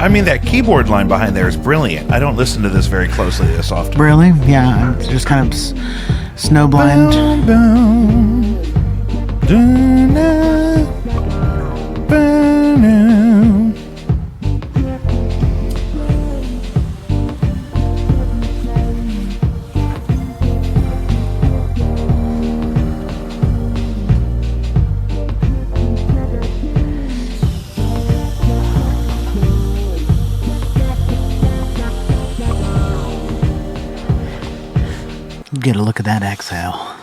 I mean, that keyboard line behind there is brilliant. I don't listen to this very closely this often. Really? Yeah, I'm just kind of snowblind. Get a look at that exhale.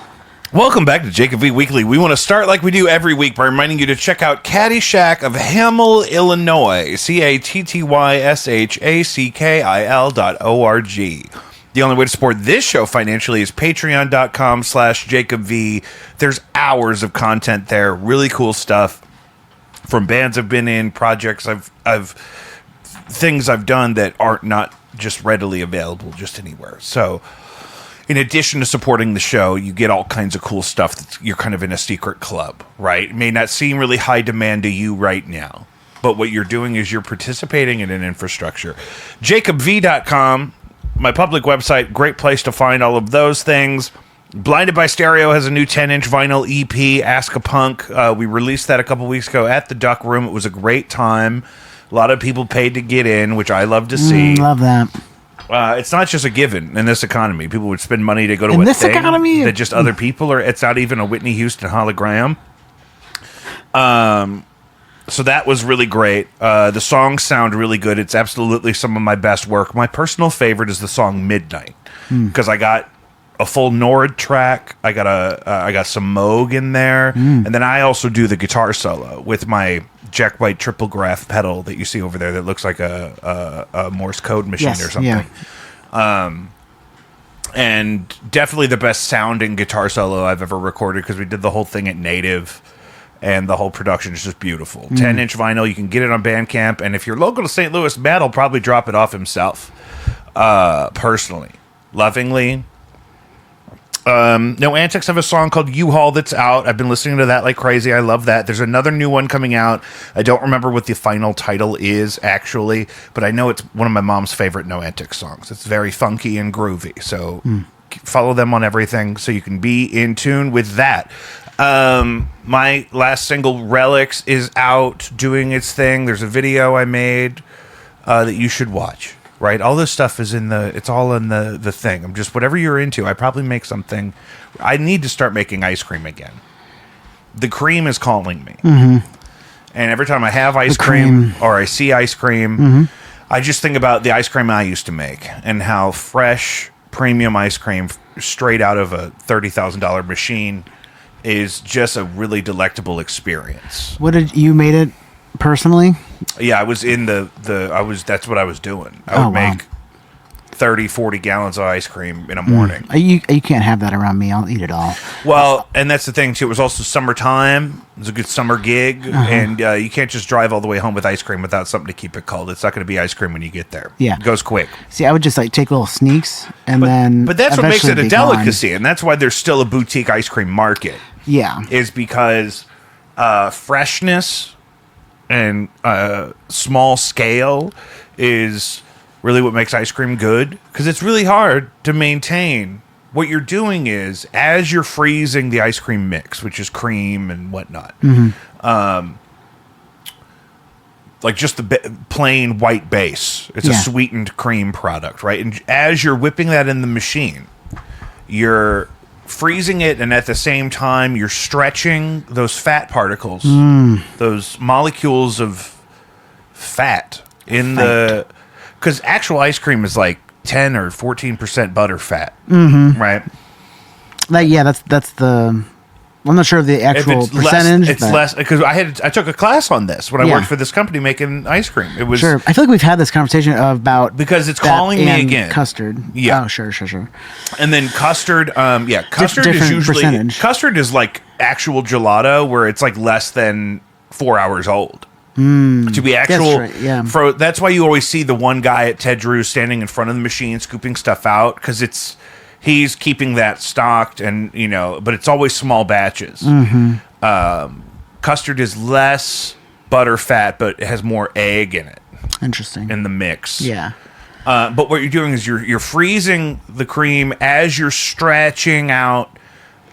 Welcome back to Jacob V Weekly. We want to start like we do every week by reminding you to check out Caddyshack of Hamel, Illinois. CATTYSHACKIL.org. The only way to support this show financially is patreon.com/JacobV. There's hours of content there. Really cool stuff from bands I've been in, projects I've things I've done that aren't not just readily available just anywhere. So in addition to supporting the show, you get all kinds of cool stuff. You're kind of in a secret club, right? It may not seem really high demand to you right now, but what you're doing is you're participating in an infrastructure. JacobV.com, my public website, great place to find all of those things. Blinded by Stereo has a new 10-inch vinyl EP, Ask a Punk. We released that a couple weeks ago at the Duck Room. It was a great time. A lot of people paid to get in, which I love to see. Love that. It's not just a given in this economy. People would spend money to go to in a this thing economy? that just other people are. It's not even a Whitney Houston hologram. So that was really great. The songs sound really good. It's absolutely some of my best work. My personal favorite is the song Midnight because I got a full Nord track. I got some Moog in there, and then I also do the guitar solo with my Jack White triple graph pedal that you see over there that looks like a Morse code machine or something. Yeah. And definitely the best sounding guitar solo I've ever recorded because we did the whole thing at Native, and the whole production is just beautiful. 10-inch vinyl, you can get it on Bandcamp, and if you're local to St. Louis, Matt will probably drop it off himself, personally, lovingly. No Antics have a song called U-Haul that's out. I've been listening to that like crazy. I love that. There's another new one coming out. I don't remember what the final title is, actually, but I know it's one of my mom's favorite No Antics songs. It's very funky and groovy, so follow them on everything so you can be in tune with that. My last single, Relics, is out doing its thing. There's a video I made that you should watch. Right, all this stuff is it's all in the thing. I'm just, whatever you're into, I probably make something. I need to start making ice cream again. The cream is calling me. And every time I have ice cream or I see ice cream, I just think about the ice cream I used to make and how fresh, premium ice cream straight out of a $30,000 machine is just a really delectable experience. You made it personally? Yeah, I was in that's what I was doing. I would make 30, 40 gallons of ice cream in a morning. You can't have that around me. I'll eat it all. Well, and that's the thing, too. It was also summertime. It was a good summer gig. And you can't just drive all the way home with ice cream without something to keep it cold. It's not going to be ice cream when you get there. Yeah. It goes quick. See, I would just take little sneaks But that's what makes it a delicacy. And that's why there's still a boutique ice cream market. Yeah. Is because freshness and small scale is really what makes ice cream good, because it's really hard to maintain. What you're doing is, as you're freezing the ice cream mix, which is cream and whatnot, like just the plain white base, it's a sweetened cream product, right? And as you're whipping that in the machine, you're freezing it, and at the same time you're stretching those fat particles, those molecules of fat in the, because actual ice cream is like 10 or 14% butter fat, right? That's the, I'm not sure of the actual percentage. It's less, because I took a class on this when I worked for this company making ice cream. It was I feel like we've had this conversation about, because it's calling me again. Custard. Yeah. Oh, sure. And then custard. Custard is usually percentage. Custard is like actual gelato, where it's like less than 4 hours old. To be actual, that's right, that's why you always see the one guy at Ted Drew's standing in front of the machine scooping stuff out, because he's keeping that stocked, and but it's always small batches. Custard is less butter fat, but it has more egg in it. Interesting. in the mix. Yeah. But what you're doing is you're freezing the cream as you're stretching out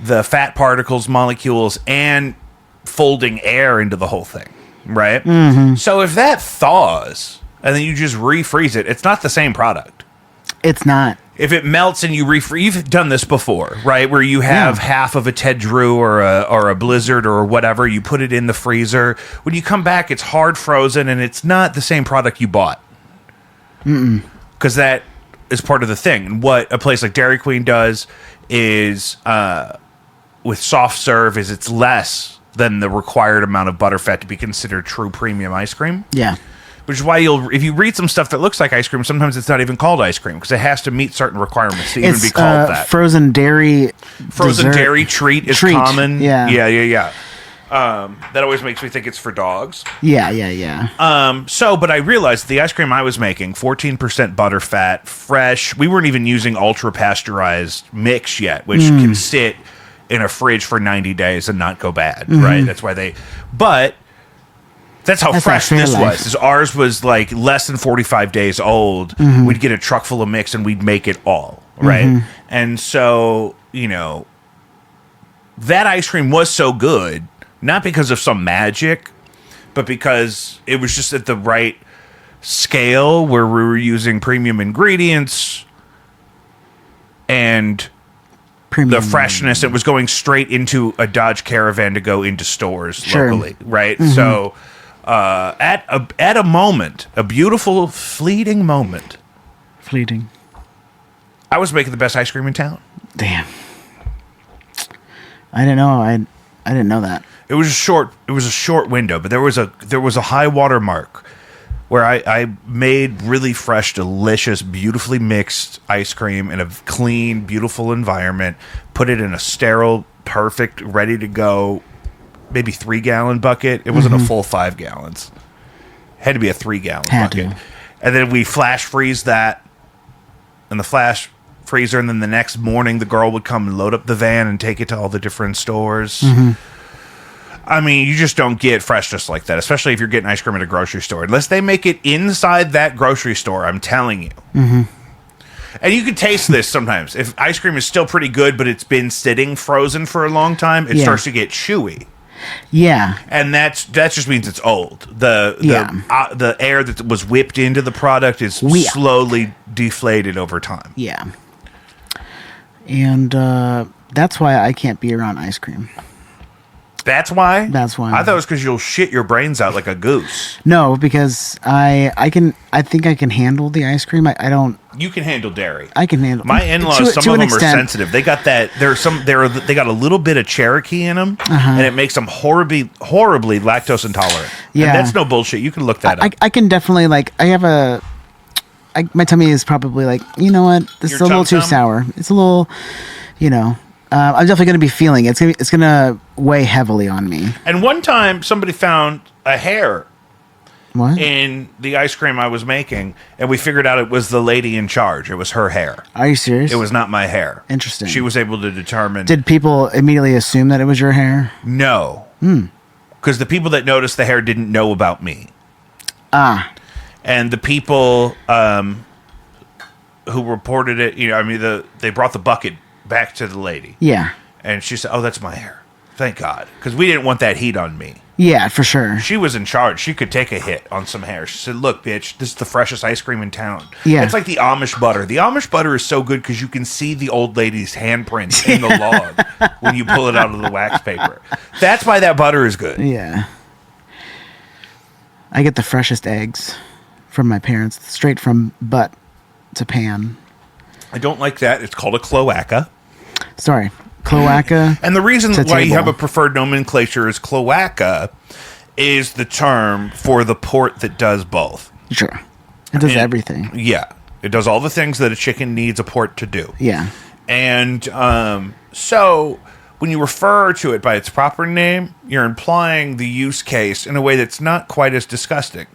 the fat particles, molecules, and folding air into the whole thing, right? Mm-hmm. So if that thaws and then you just refreeze it, it's not the same product. It's not. If it melts and you refreeze, you've done this before, right? Where you have half of a Ted Drew or a Blizzard or whatever, you put it in the freezer. When you come back, it's hard frozen and it's not the same product you bought. Because that is part of the thing. And what a place like Dairy Queen does is, with soft serve, is it's less than the required amount of butterfat to be considered true premium ice cream. Yeah. Which is why if you read some stuff that looks like ice cream, sometimes it's not even called ice cream because it has to meet certain requirements to even be called that. Frozen dairy. Frozen dessert. dairy treat is common. Yeah. Yeah. That always makes me think it's for dogs. Yeah. But I realized the ice cream I was making, 14% butter fat, fresh. We weren't even using ultra pasteurized mix yet, which can sit in a fridge for 90 days and not go bad, right? That's why but that's how fresh this was. Ours was like less than 45 days old. We'd get a truck full of mix and we'd make it all, right? And so, that ice cream was so good, not because of some magic, but because it was just at the right scale where we were using premium ingredients and the freshness. It was going straight into a Dodge Caravan to go into stores locally, right? So at a moment, a beautiful, fleeting moment, I was making the best ice cream in town. Damn. I didn't know. I didn't know that. It was a short window, but there was a high water mark where I made really fresh, delicious, beautifully mixed ice cream in a clean, beautiful environment, put it in a sterile, perfect, ready to go, maybe 3-gallon bucket. It wasn't a full 5 gallons. It had to be a 3-gallon bucket. And then we flash freeze that in the flash freezer, and then the next morning the girl would come and load up the van and take it to all the different stores. I mean, you just don't get freshness like that, especially if you're getting ice cream at a grocery store. Unless they make it inside that grocery store, I'm telling you. And you can taste this sometimes. If ice cream is still pretty good, but it's been sitting frozen for a long time, it starts to get chewy. Yeah. And that just means it's old. The air that was whipped into the product is slowly deflated over time. Yeah. And that's why I can't be around ice cream. That's why? That's why. I thought it was because you'll shit your brains out like a goose. No, because I think I can handle the ice cream. I don't. You can handle dairy. I can handle. My in-laws, some of them are sensitive. They got that. They got a little bit of Cherokee in them, and it makes them horribly lactose intolerant. Yeah, and that's no bullshit. You can look that up. I can definitely my tummy is probably like, you know what, this is a little too sour. It's a little, I'm definitely going to be feeling it. It's going to weigh heavily on me. And one time, somebody found a hair in the ice cream I was making, and we figured out it was the lady in charge. It was her hair. Are you serious? It was not my hair. Interesting. She was able to determine. Did people immediately assume that it was your hair? No. Because the people that noticed the hair didn't know about me. And the people who reported it, they brought the bucket back to the lady. Yeah. And she said, "Oh, that's my hair. Thank God." Because we didn't want that heat on me. Yeah, for sure. She was in charge. She could take a hit on some hair. She said, "Look, bitch, this is the freshest ice cream in town." Yeah. It's like the Amish butter. The Amish butter is so good because you can see the old lady's handprint in the log when you pull it out of the wax paper. That's why that butter is good. Yeah. I get the freshest eggs from my parents, straight from butt to pan. I don't like that. It's called a cloaca. Sorry. Cloaca. And the reason why you have a preferred nomenclature as cloaca is the term for the port that does both. Sure. It does everything. Yeah. It does all the things that a chicken needs a port to do. Yeah. And so when you refer to it by its proper name, you're implying the use case in a way that's not quite as disgusting.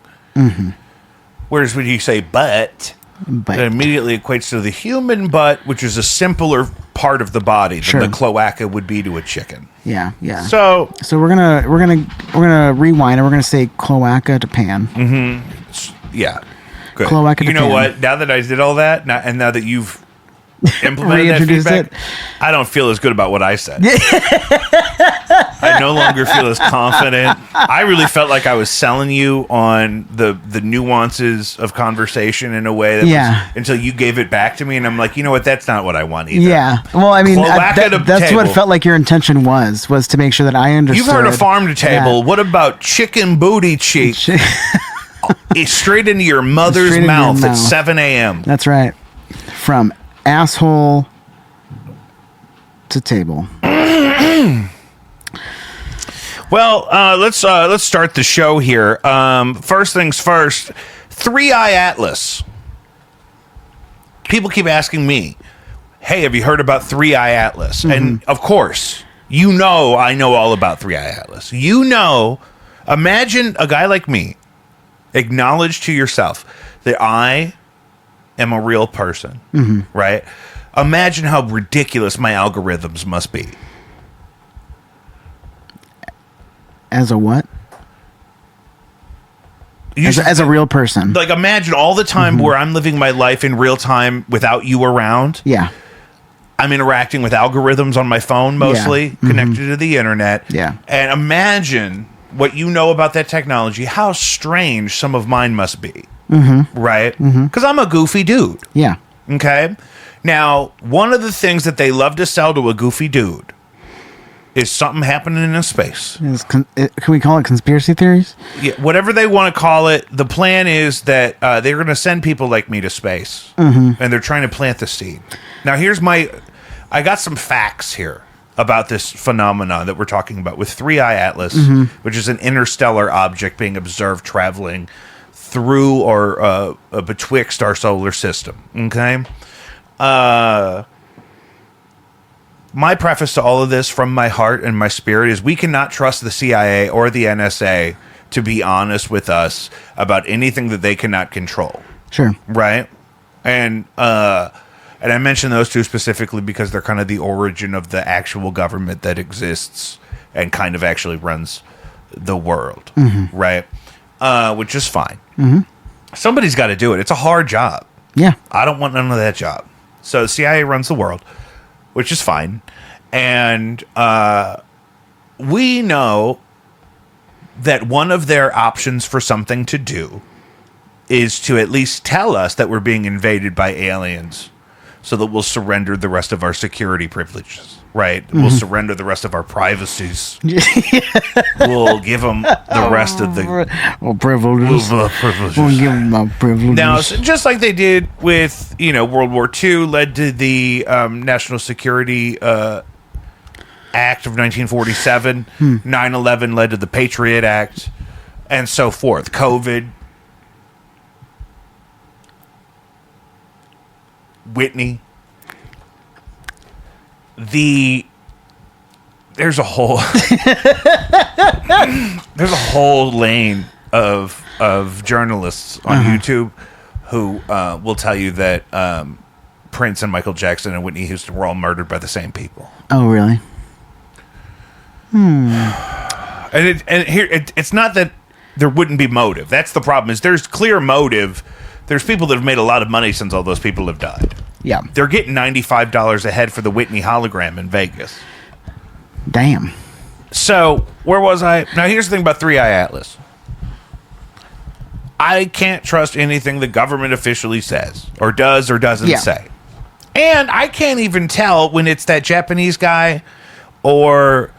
Whereas when you say butt, it immediately equates to the human butt, which is a simpler part of the body than the cloaca would be to a chicken. Yeah, yeah. So we're gonna rewind and we're gonna say cloaca to pan. Yeah. Good. Cloaca You know Japan. what? Now that I did all that, and now that you've implemented that Reintroduced feedback, it. I don't feel as good about what I said. I no longer feel as confident. I really felt like I was selling you on the nuances of conversation in a way that was, until you gave it back to me, and I'm like, you know what? That's not what I want either. Yeah. Well, I mean, Cloaca to that's what table. felt like your intention was to make sure that I understood. You've heard of farm to table. that- What about chicken booty cheek? It's straight into your mother's Straight into your mouth at mouth. 7 a.m. That's right. From asshole to table. Well, let's start the show here. First things first, 3-Eye Atlas. People keep asking me, hey, have you heard about 3-Eye Atlas? Mm-hmm. And of course, you know I know all about 3-Eye Atlas. You know, imagine a guy like me, acknowledge to yourself that I am a real person, right? Imagine how ridiculous my algorithms must be. As a what? You should- As a real person. like, imagine all the time where I'm living my life in real time without you around. Yeah. I'm interacting with algorithms on my phone, mostly connected to the internet. Yeah. And imagine what you know about that technology, how strange some of mine must be. Right? Because I'm a goofy dude. Yeah. Okay? Now, one of the things that they love to sell to a goofy dude is something happening in space. Can we call it conspiracy theories? Yeah, whatever they want to call it, the plan is that they're going to send people like me to space, and they're trying to plant the seed. Now, I got some facts here about this phenomenon that we're talking about with 3-Eye Atlas, which is an interstellar object being observed traveling through or betwixt our solar system. Okay. My preface to all of this from my heart and my spirit is we cannot trust the CIA or the NSA to be honest with us about anything that they cannot control. Sure. Right? And I mention those two specifically because they're kind of the origin of the actual government that exists and kind of actually runs the world. Right? Which is fine. Somebody's got to do it. It's a hard job. Yeah. I don't want none of that job. So the CIA runs the world, which is fine. And we know that one of their options for something to do is to at least tell us that we're being invaded by aliens so that we'll surrender the rest of our security privileges, right? We'll surrender the rest of our privacies. We'll give them the rest of the privileges. privileges. We'll give them my privileges. Now, just like they did with, World War II, led to the National Security Act of 1947. 9/11 led to the Patriot Act, and so forth. COVID. Whitney. There's a whole lane of journalists on YouTube who will tell you that Prince and Michael Jackson and Whitney Houston were all murdered by the same people. Oh, really? And it's not that there wouldn't be motive. That's the problem. Is there's clear motive. There's people that have made a lot of money since all those people have died. Yeah. They're getting $95 a head for the Whitney hologram in Vegas. Damn. So, where was I? Now, here's the thing about 3-Eye Atlas. I can't trust anything the government officially says, or does or doesn't say. And I can't even tell when it's that Japanese guy or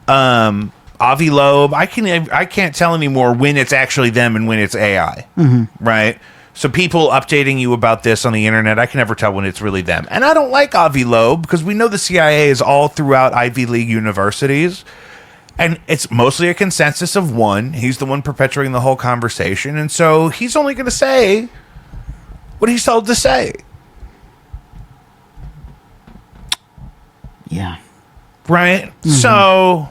Avi Loeb. I can't tell anymore when it's actually them and when it's AI. Right? So people updating you about this on the internet, I can never tell when it's really them. And I don't like Avi Loeb because we know the CIA is all throughout Ivy League universities. And it's mostly a consensus of one. He's the one perpetuating the whole conversation. And so he's only going to say what he's told to say. Yeah. Right? So,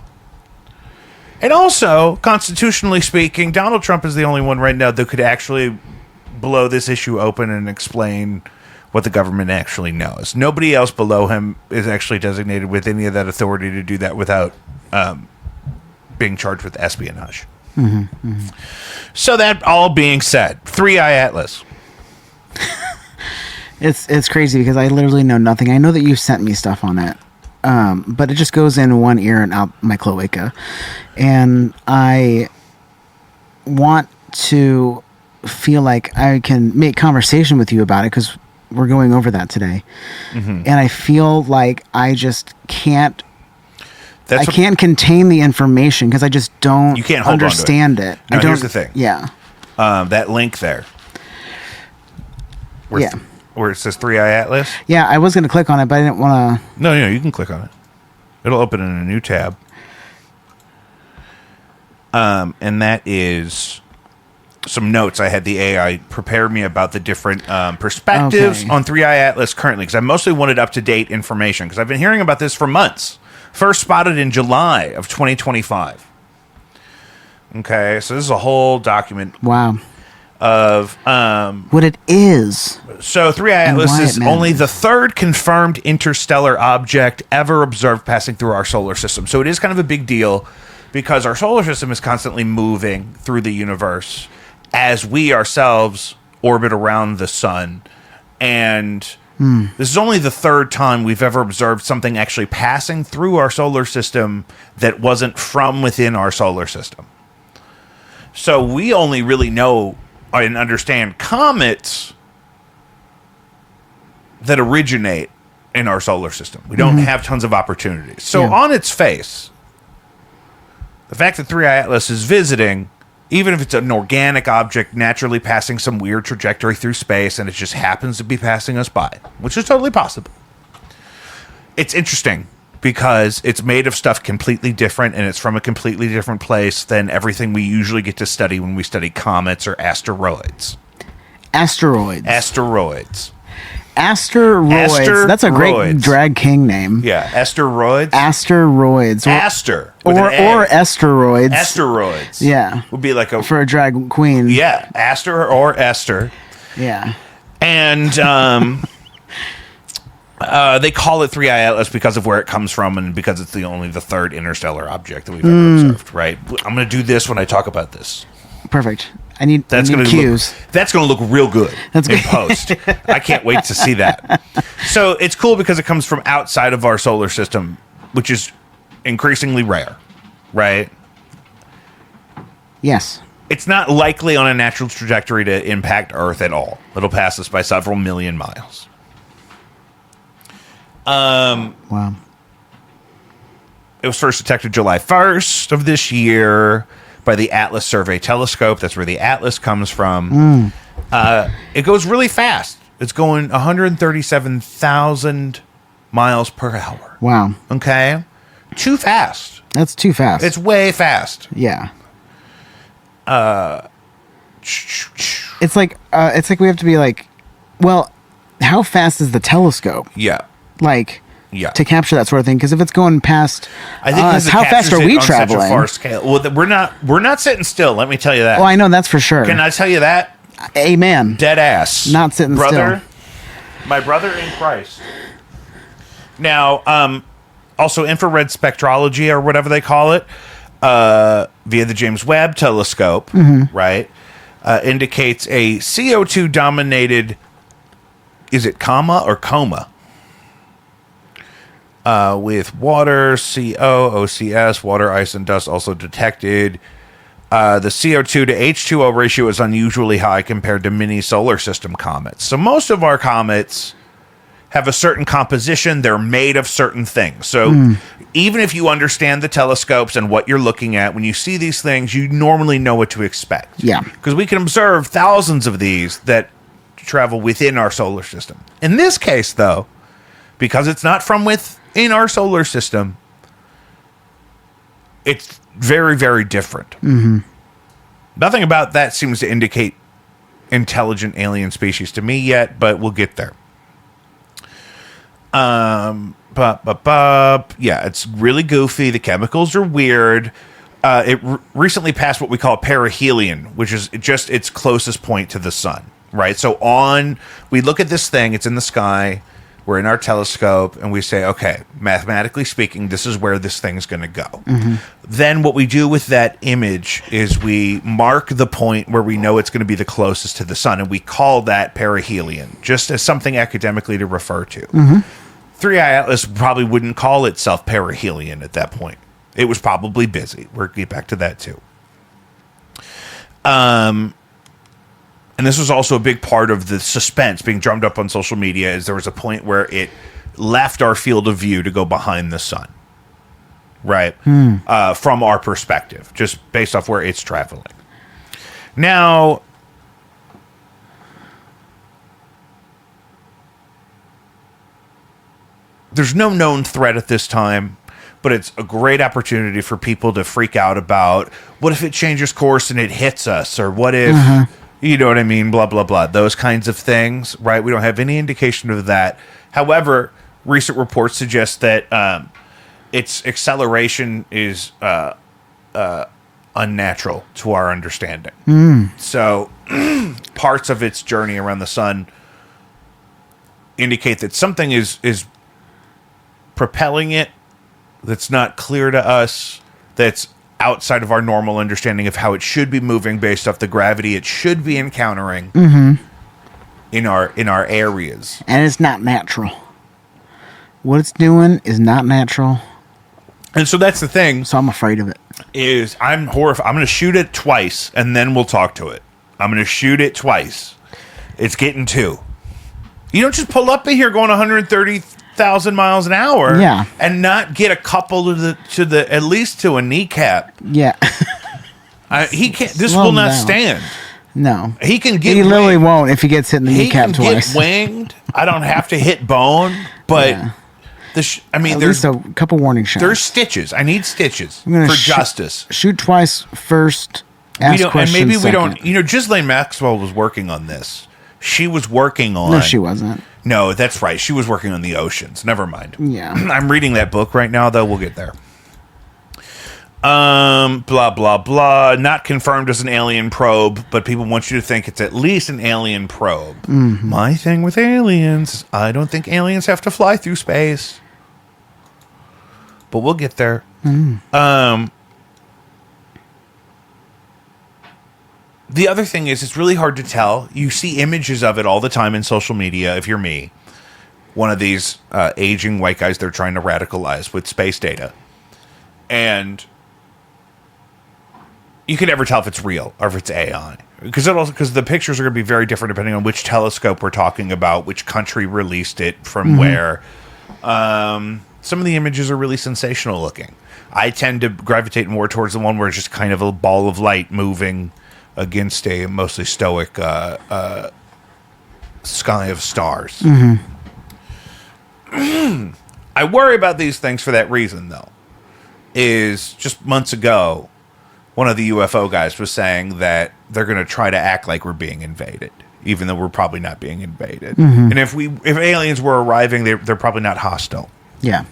and also, constitutionally speaking, Donald Trump is the only one right now that could actually blow this issue open and explain what the government actually knows. Nobody else below him is actually designated with any of that authority to do that without being charged with espionage. So that all being said, 3i Atlas. It's crazy because I literally know nothing. I know that you sent me stuff on it, but it just goes in one ear and out my cloaca. And I want to feel like I can make conversation with you about it because we're going over that today. And I feel like I just can't. I can't contain the information because I just don't you can't hold understand it. No, I don't, here's the thing. Yeah. That link there. Where it says 3i Atlas. Yeah, I was going to click on it, but I didn't want to. No, you can click on it. It'll open in a new tab. And that is some notes I had the AI prepare me about the different perspectives on 3i Atlas currently, because I mostly wanted up-to-date information, because I've been hearing about this for months. First spotted in July of 2025. Okay, so this is a whole document. Wow. Of what it is. So 3i Atlas is only the third confirmed interstellar object ever observed passing through our solar system. So it is kind of a big deal because our solar system is constantly moving through the universe as we ourselves orbit around the sun. And this is only the third time we've ever observed something actually passing through our solar system that wasn't from within our solar system. So we only really know and understand comets that originate in our solar system. We don't have tons of opportunities. So on its face, the fact that 3i Atlas is visiting, even if it's an organic object naturally passing some weird trajectory through space and it just happens to be passing us by, which is totally possible. It's interesting because it's made of stuff completely different and it's from a completely different place than everything we usually get to study when we study comets or asteroids. Asteroids. That's a great drag king name. Yeah, asteroids. Asteroids. Aster. Or asteroids. Asteroids. Yeah. Would be like for a drag queen. Yeah, Aster or Esther. Yeah. And they call it 3i Atlas because of where it comes from and because it's only the third interstellar object that we've ever observed, right? I'm going to do this when I talk about this. Perfect. I need cues. That's going to look real good in post. I can't wait to see that. So it's cool because it comes from outside of our solar system, which is increasingly rare, right? Yes. It's not likely on a natural trajectory to impact Earth at all. It'll pass us by several million miles. Wow. It was first detected July 1st of this year by the Atlas Survey Telescope. That's where the Atlas comes from. It goes really fast. It's going 137,000 miles per hour. Wow. Okay? Too fast. That's too fast. It's way fast. Yeah. It's like we have to be like, well, how fast is the telescope? Yeah. To capture that sort of thing, because if it's going past us, how fast are we traveling? Such a far scale. Well, we're not sitting still. Let me tell you that. Well, I know that's for sure. Can I tell you that? Amen. Dead ass. Not sitting still. My brother in Christ. Now, also infrared spectrology or whatever they call it, via the James Webb Telescope, right, indicates a CO2 dominated. Is it comma or coma? With water, CO, OCS, water, ice, and dust also detected. The CO2 to H2O ratio is unusually high compared to many solar system comets. So most of our comets have a certain composition. They're made of certain things. So even if you understand the telescopes and what you're looking at, when you see these things, you normally know what to expect. Yeah. Because we can observe thousands of these that travel within our solar system. In this case, though, because it's not from within our solar system, it's very, very different. Nothing about that seems to indicate intelligent alien species to me yet, but we'll get there. Yeah, it's really goofy. The chemicals are weird. It recently passed what we call perihelion, which is just its closest point to the sun, right? So we look at this thing, it's in the sky. We're in our telescope, and we say, okay, mathematically speaking, this is where this thing's going to go. Then what we do with that image is we mark the point where we know it's going to be the closest to the sun, and we call that perihelion, just as something academically to refer to. 3i Atlas probably wouldn't call itself perihelion at that point. It was probably busy. We'll get back to that, too. And this was also a big part of the suspense being drummed up on social media, is there was a point where it left our field of view to go behind the sun, right? From our perspective, just based off where it's traveling. Now, there's no known threat at this time, but it's a great opportunity for people to freak out about, what if it changes course and it hits us? Or what if, you know what I mean? Blah, blah, blah. Those kinds of things, right? We don't have any indication of that. However, recent reports suggest that its acceleration is unnatural to our understanding. So parts of its journey around the sun indicate that something is propelling it that's not clear to us, that's outside of our normal understanding of how it should be moving based off the gravity it should be encountering in our areas. And it's not natural. What it's doing is not natural. And so that's the thing. So I'm afraid of it. Is I'm horrified. I'm going to shoot it twice, and then we'll talk to it. I'm going to shoot it twice. It's getting two. You don't just pull up in here going 130,000 miles an hour, and not get a couple to the at least to a kneecap. Yeah, he can't. This Slow will him not down. stand. No, He can get. he literally winged. won't if he gets hit in the He kneecap can twice. get winged. I don't have to hit bone, but Yeah. I mean, At there's least a couple warning shots. there's stitches. I need stitches I'm gonna for shoot- justice. Shoot twice first. We Ask don't, and questions maybe we second. don't. You know, Ghislaine Maxwell was working on this. She was working on. No, she wasn't. No, that's right. She was working on the oceans. Never mind. Yeah. I'm reading that book right now, though. We'll get there. Blah, blah, blah. Not confirmed as an alien probe, but people want you to think it's at least an alien probe. My thing with aliens, I don't think aliens have to fly through space. But we'll get there. The other thing is, it's really hard to tell. You see images of it all the time in social media, if you're me. One of these aging white guys they're trying to radicalize with space data. And you can never tell if it's real or if it's AI. Because the pictures are going to be very different depending on which telescope we're talking about, which country released it, from where. Some of the images are really sensational looking. I tend to gravitate more towards the one where it's just kind of a ball of light moving against a mostly stoic sky of stars. I worry about these things for that reason, though. Is just months ago, one of the UFO guys was saying that they're going to try to act like we're being invaded, even though we're probably not being invaded. And if aliens were arriving, they're probably not hostile. Yeah.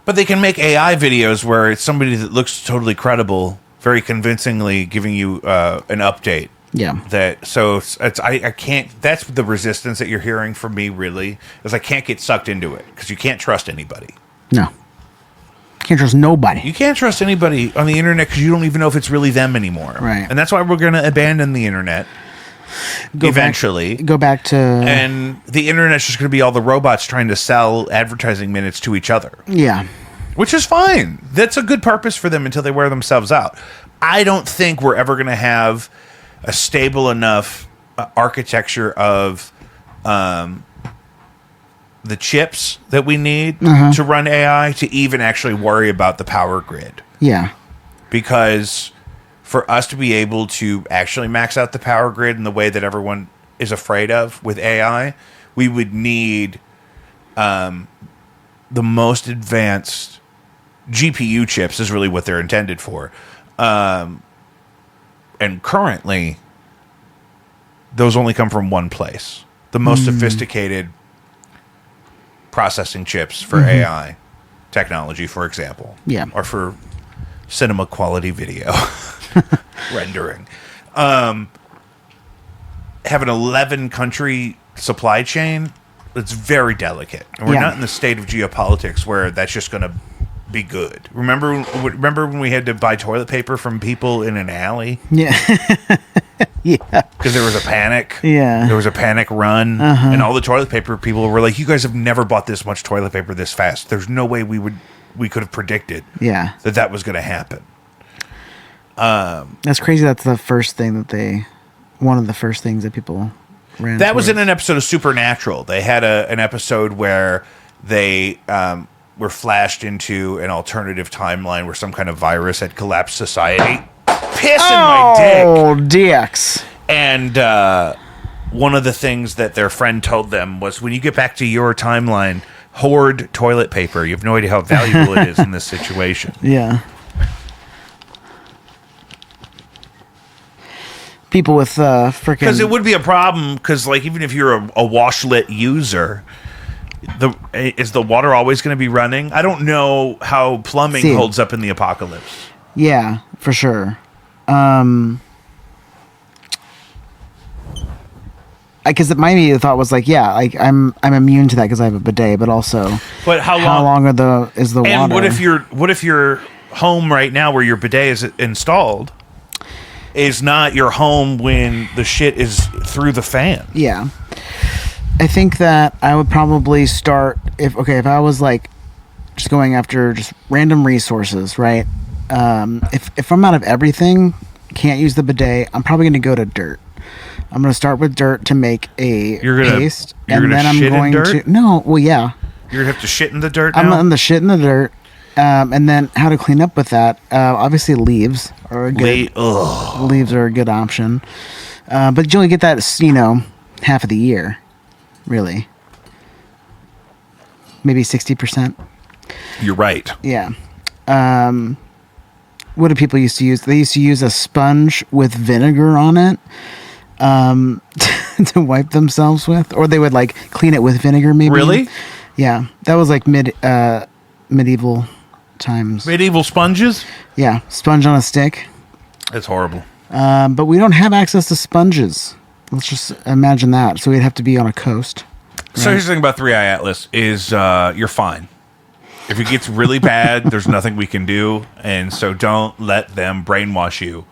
But they can make AI videos where it's somebody that looks totally credible, very convincingly giving you an update. Yeah. I can't. That's the resistance that you're hearing from me. Really, is I can't get sucked into it because you can't trust anybody. No. Can't trust nobody. You can't trust anybody on the internet because you don't even know if it's really them anymore. Right. And that's why we're going to abandon the internet eventually. Go back to. And the internet's just going to be all the robots trying to sell advertising minutes to each other. Yeah. Which is fine. That's a good purpose for them until they wear themselves out. I don't think we're ever going to have a stable enough architecture of the chips that we need to run AI to even actually worry about the power grid. Yeah. Because for us to be able to actually max out the power grid in the way that everyone is afraid of with AI, we would need the most advanced GPU chips is really what they're intended for. And currently, those only come from one place. The most sophisticated processing chips for AI technology, for example. Yeah. Or for cinema quality video rendering. Have an 11 country supply chain it's very delicate. And we're Yeah. not in the state of geopolitics where that's just going to be good. Remember when we had to buy toilet paper from people in an alley? Yeah. Yeah. Because there was a panic. Yeah. There was a panic run. And all the toilet paper people were like, you guys have never bought this much toilet paper this fast. There's no way we could have predicted Yeah. that was going to happen. That's crazy. That's the first thing one of the first things that people ran. That was in towards. an episode of Supernatural. They had an episode where they were flashed into an alternative timeline where some kind of virus had collapsed society. Pissing my dick. Oh, DX. And one of the things that their friend told them was, when you get back to your timeline, hoard toilet paper. You have no idea how valuable it is in this situation. Yeah. People with freaking. Because it would be a problem, because like even if you're a washlet user, is the water always going to be running? I don't know how plumbing holds up in the apocalypse. Yeah, for sure. Because my immediate thought was like, yeah, like I'm immune to that because I have a bidet, but also, but how long is the water? And what if your home right now where your bidet is installed is not your home when the shit is through the fan? Yeah, I think that I would probably start if I was like just going after just random resources, right? If I'm out of everything, can't use the bidet, I'm probably going to go to dirt. I'm going to start with dirt to make a paste, and then I'm going to no. Well, yeah, you're going to have to shit in the dirt. Now? I'm on the shit in the dirt, and then how to clean up with that? Obviously, leaves are a good. Leaves are a good option, but you only get that half of the year, really. Maybe 60%. You're right. Yeah. What do people used to use? They used to use a sponge with vinegar on it to wipe themselves with, or they would like clean it with vinegar. Maybe. Really? Yeah, that was like medieval times. Medieval sponges? Yeah, sponge on a stick. That's horrible. But we don't have access to sponges. Let's just imagine that. So we'd have to be on a coast. Right? So here's the thing about 3i Atlas is you're fine. If it gets really bad, there's nothing we can do, and so don't let them brainwash you.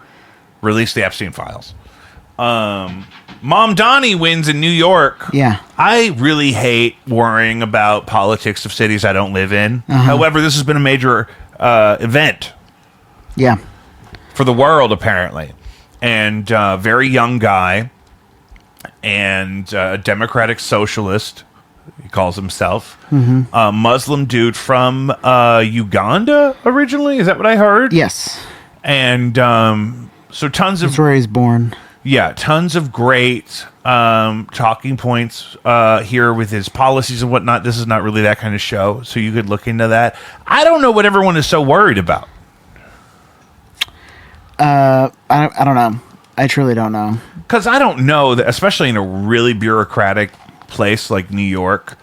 Release the Epstein files. Mamdani wins in New York. Yeah. I really hate worrying about politics of cities I don't live in. However, this has been a major event. Yeah. For the world, apparently. And very young guy, and a democratic socialist, he calls himself. A Muslim dude from Uganda originally. Is that what I heard? Yes. And so tons of... That's where he's born. Yeah, tons of great talking points here with his policies and whatnot. This is not really that kind of show, so you could look into that. I don't know what everyone is so worried about. I don't know. I truly don't know. Because I don't know that, especially in a really bureaucratic place like New York,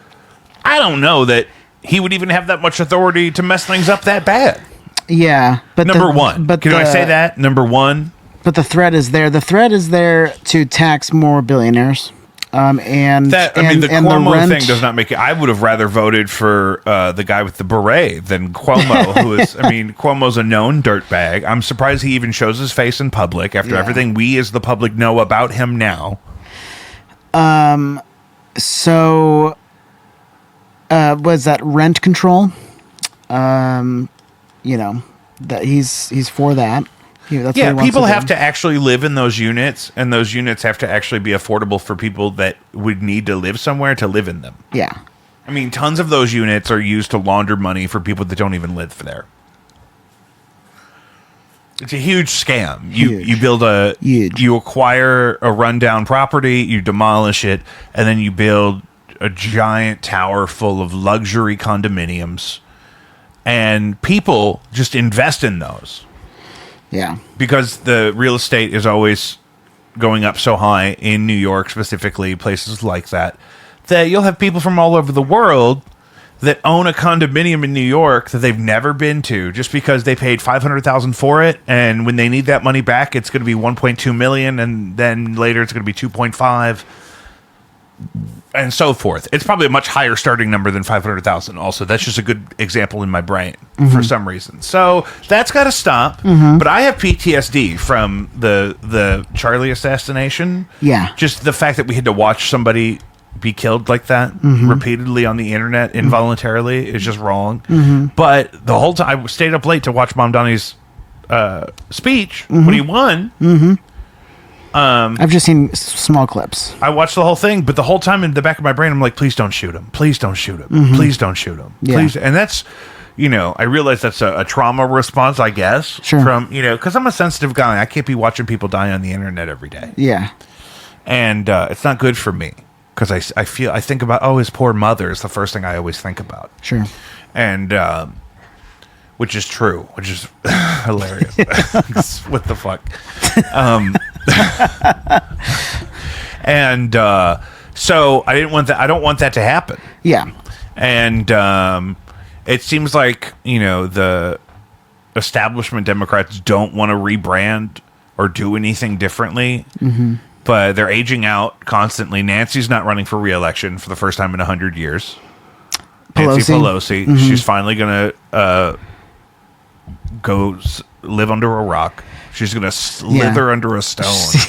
I don't know that he would even have that much authority to mess things up that bad. Yeah, but Number one. Can I say that? Number one. But the threat is there. The threat is there to tax more billionaires. The Cuomo rent thing does not make it. I would have rather voted for the guy with the beret than Cuomo, who is, Cuomo's a known dirtbag. I'm surprised he even shows his face in public after everything we as the public know about him now. So, was that rent control? That he's for that. That's what he wants people to have do. to actually live in those units, and those units have to actually be affordable for people that would need to live somewhere to live in them. Yeah. Tons of those units are used to launder money for people that don't even live there. It's a huge scam. You build you acquire a rundown property, you demolish it, and then you build a giant tower full of luxury condominiums, and people just invest in those. Yeah. Because the real estate is always going up so high in New York, specifically, places like that you'll have people from all over the world that own a condominium in New York that they've never been to just because they paid $500,000 for it, and when they need that money back, it's going to be $1.2 million, and then later it's going to be $2.5 million. and so forth. It's probably a much higher starting number than 500,000. Also, that's just a good example in my brain for some reason. So that's got to stop. But I have PTSD from the Charlie assassination. Yeah. Just the fact that we had to watch somebody be killed like that repeatedly on the internet involuntarily is just wrong. But the whole time I stayed up late to watch Mamdani's speech when he won. I've just seen small clips. I watched the whole thing, but the whole time in the back of my brain, I'm like, please don't shoot him. Please don't shoot him. Please don't shoot him. Yeah. Please. And that's, I realize that's a trauma response, I guess. Sure. From, because I'm a sensitive guy. I can't be watching people die on the internet every day. Yeah. And it's not good for me because I think about, his poor mother is the first thing I always think about. Sure. And, which is true, which is hilarious. What the fuck? And so I didn't want that. I don't want that to happen. Yeah. And it seems like the establishment Democrats don't want to rebrand or do anything differently. But they're aging out constantly. Nancy's not running for re-election for the first time in 100 years. Nancy Pelosi. She's finally going to go live under a rock. She's going to slither under a stone.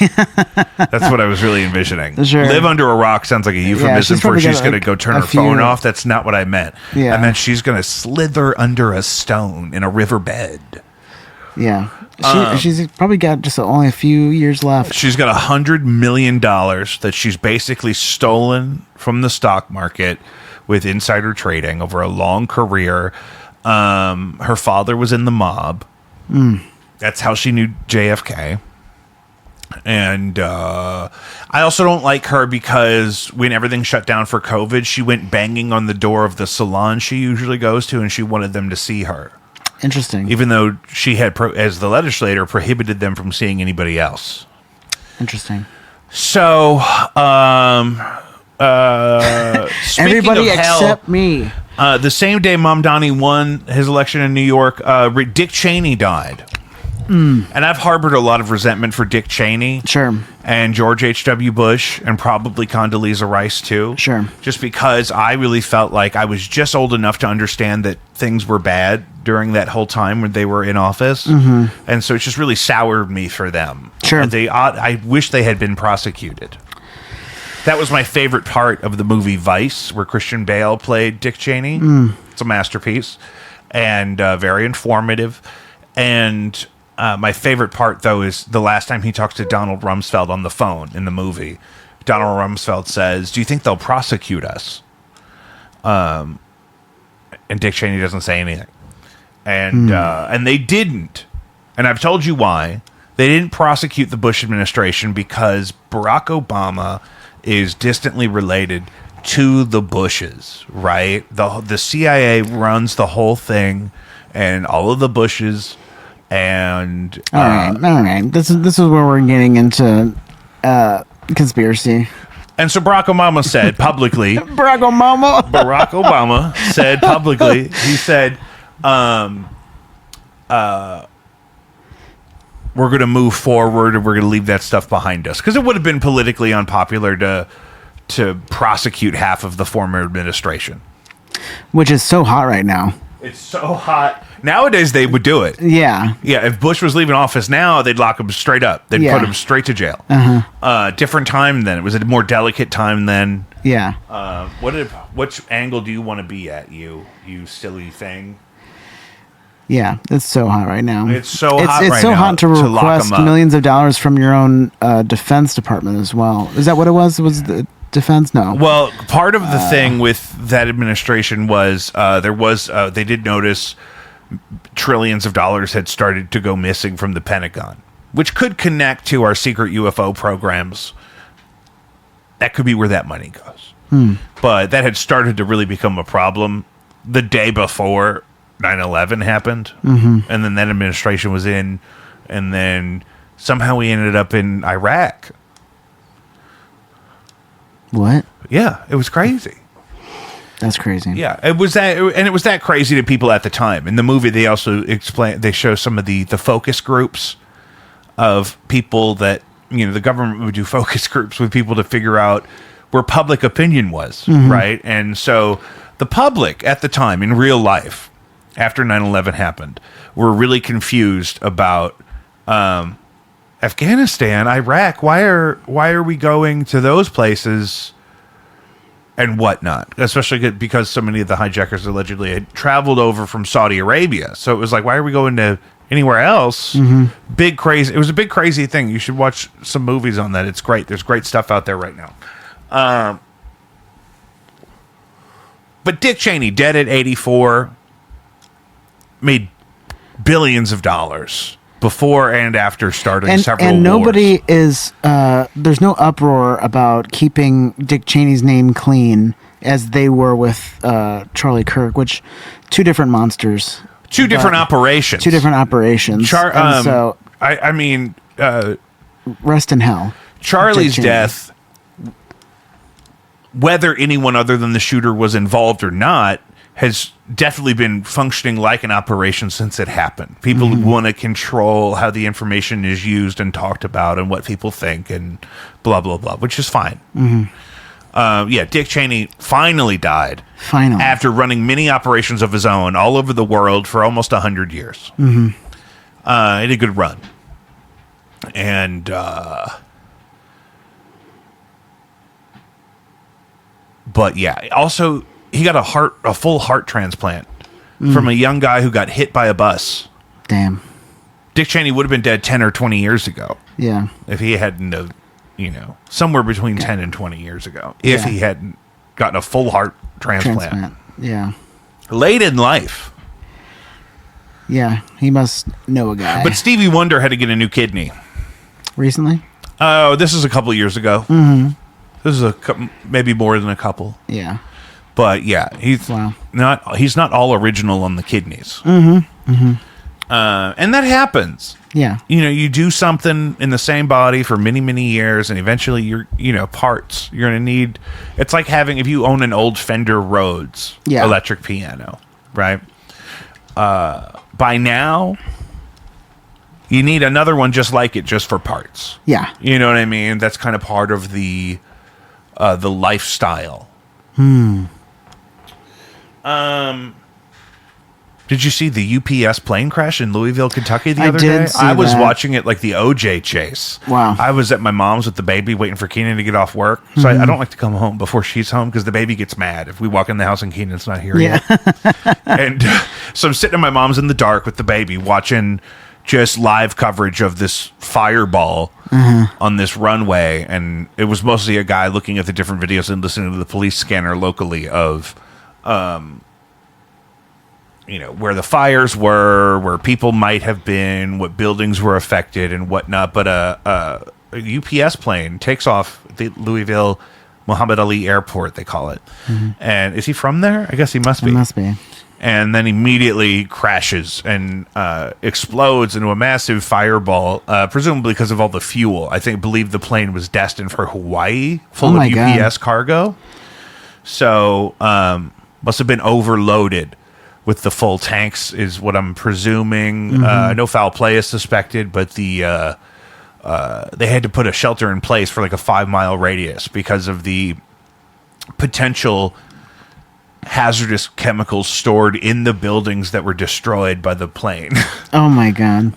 That's what I was really envisioning. Sure. Live under a rock sounds like a euphemism for she's going to go turn her phone off. That's not what I meant. Yeah. I meant she's going to slither under a stone in a riverbed. Yeah. She's probably got just only a few years left. She's got $100 million that she's basically stolen from the stock market with insider trading over a long career. Her father was in the mob. That's how she knew JFK. And I also don't like her because when everything shut down for COVID, she went banging on the door of the salon she usually goes to, and she wanted them to see her. Interesting. Even though she had, as the legislator, prohibited them from seeing anybody else. Interesting. So, everybody except me. The same day Mamdani won his election in New York, Dick Cheney died. And I've harbored a lot of resentment for Dick Cheney. Sure. And George H.W. Bush, and probably Condoleezza Rice, too. Sure. Just because I really felt like I was just old enough to understand that things were bad during that whole time when they were in office. And so it just really soured me for them. Sure. And I wish they had been prosecuted. That was my favorite part of the movie Vice, where Christian Bale played Dick Cheney. It's a masterpiece and very informative. And my favorite part, though, is the last time he talks to Donald Rumsfeld on the phone in the movie. Donald Rumsfeld says, "Do you think they'll prosecute us?" And Dick Cheney doesn't say anything. And they didn't. And I've told you why. They didn't prosecute the Bush administration because Barack Obama is distantly related to the Bushes, right? The CIA runs the whole thing, and all of the Bushes, and all right. This is where we're getting into conspiracy. And so Barack Obama said publicly. Barack Obama said publicly. He said, we're going to move forward and we're going to leave that stuff behind us. Because it would have been politically unpopular to prosecute half of the former administration. Which is so hot right now. It's so hot. Nowadays, they would do it. Yeah. Yeah, if Bush was leaving office now, they'd lock him straight up. They'd put him straight to jail. Different time then. It was a more delicate time then. Yeah. Which angle do you want to be at, you silly thing? Yeah, it's so hot right now. It's so hot It's right so now hot to to lock request 'em up. millions of dollars from your own defense department as well. Is that what it was? Was the defense? No. Well, part of the thing with that administration was they did notice trillions of dollars had started to go missing from the Pentagon, which could connect to our secret UFO programs. That could be where that money goes. But that had started to really become a problem the day before 9/11 happened. And then that administration was in, and then somehow we ended up in Iraq. What? Yeah, it was crazy. That's crazy. Yeah, it was that crazy to people at the time. In the movie, they also they show some of the focus groups of people that the government would do focus groups with people to figure out where public opinion was, right? And so the public at the time in real life, after 9/11 happened, were really confused about Afghanistan, Iraq. Why are we going to those places and whatnot? Especially because so many of the hijackers allegedly had traveled over from Saudi Arabia. So it was like, why are we going to anywhere else? Big crazy. It was a big crazy thing. You should watch some movies on that. It's great. There's great stuff out there right now. But Dick Cheney, dead at 84, made billions of dollars before and after starting several wars. And nobody is, there's no uproar about keeping Dick Cheney's name clean as they were with Charlie Kirk, which two different monsters. Two different operations. Two different operations. So, I mean, rest in hell. Charlie's death, whether anyone other than the shooter was involved or not, has definitely been functioning like an operation since it happened. People want to control how the information is used and talked about and what people think and blah, blah, blah, which is fine. Dick Cheney finally died. Finally. After running many operations of his own all over the world for almost 100 years. He had a good run. And but yeah, also he got a full heart transplant from a young guy who got hit by a bus. Damn. Dick Cheney would have been dead 10 or 20 years ago. Yeah. If he hadn't, somewhere between 10 and 20 years ago. If he hadn't gotten a full heart transplant. Yeah. Late in life. Yeah, he must know a guy. But Stevie Wonder had to get a new kidney. Recently? Oh, this is a couple years ago. This is maybe more than a couple. Yeah. But yeah, he's not all original on the kidneys. And that happens. Yeah. You do something in the same body for many, many years, and eventually you're, parts. You're going to need... It's like if you own an old Fender Rhodes electric piano, right? By now, you need another one just like it, just for parts. Yeah. You know what I mean? That's kind of part of the lifestyle. Did you see the UPS plane crash in Louisville, Kentucky the other day? I was watching it like the OJ chase. Wow. I was at my mom's with the baby waiting for Keenan to get off work. So I don't like to come home before she's home because the baby gets mad if we walk in the house and Keenan's not here yet. And so I'm sitting at my mom's in the dark with the baby watching just live coverage of this fireball on this runway. And it was mostly a guy looking at the different videos and listening to the police scanner locally of... where the fires were, where people might have been, what buildings were affected and whatnot. But a UPS plane takes off at the Louisville Muhammad Ali Airport, they call it. And is he from there? I guess he must be. He must be. And then immediately crashes and explodes into a massive fireball, presumably because of all the fuel. Believe the plane was destined for Hawaii, full of UPS cargo. So must have been overloaded with the full tanks is what I'm presuming. No foul play is suspected, but they had to put a shelter in place for like a 5-mile radius because of the potential hazardous chemicals stored in the buildings that were destroyed by the plane. Oh my God.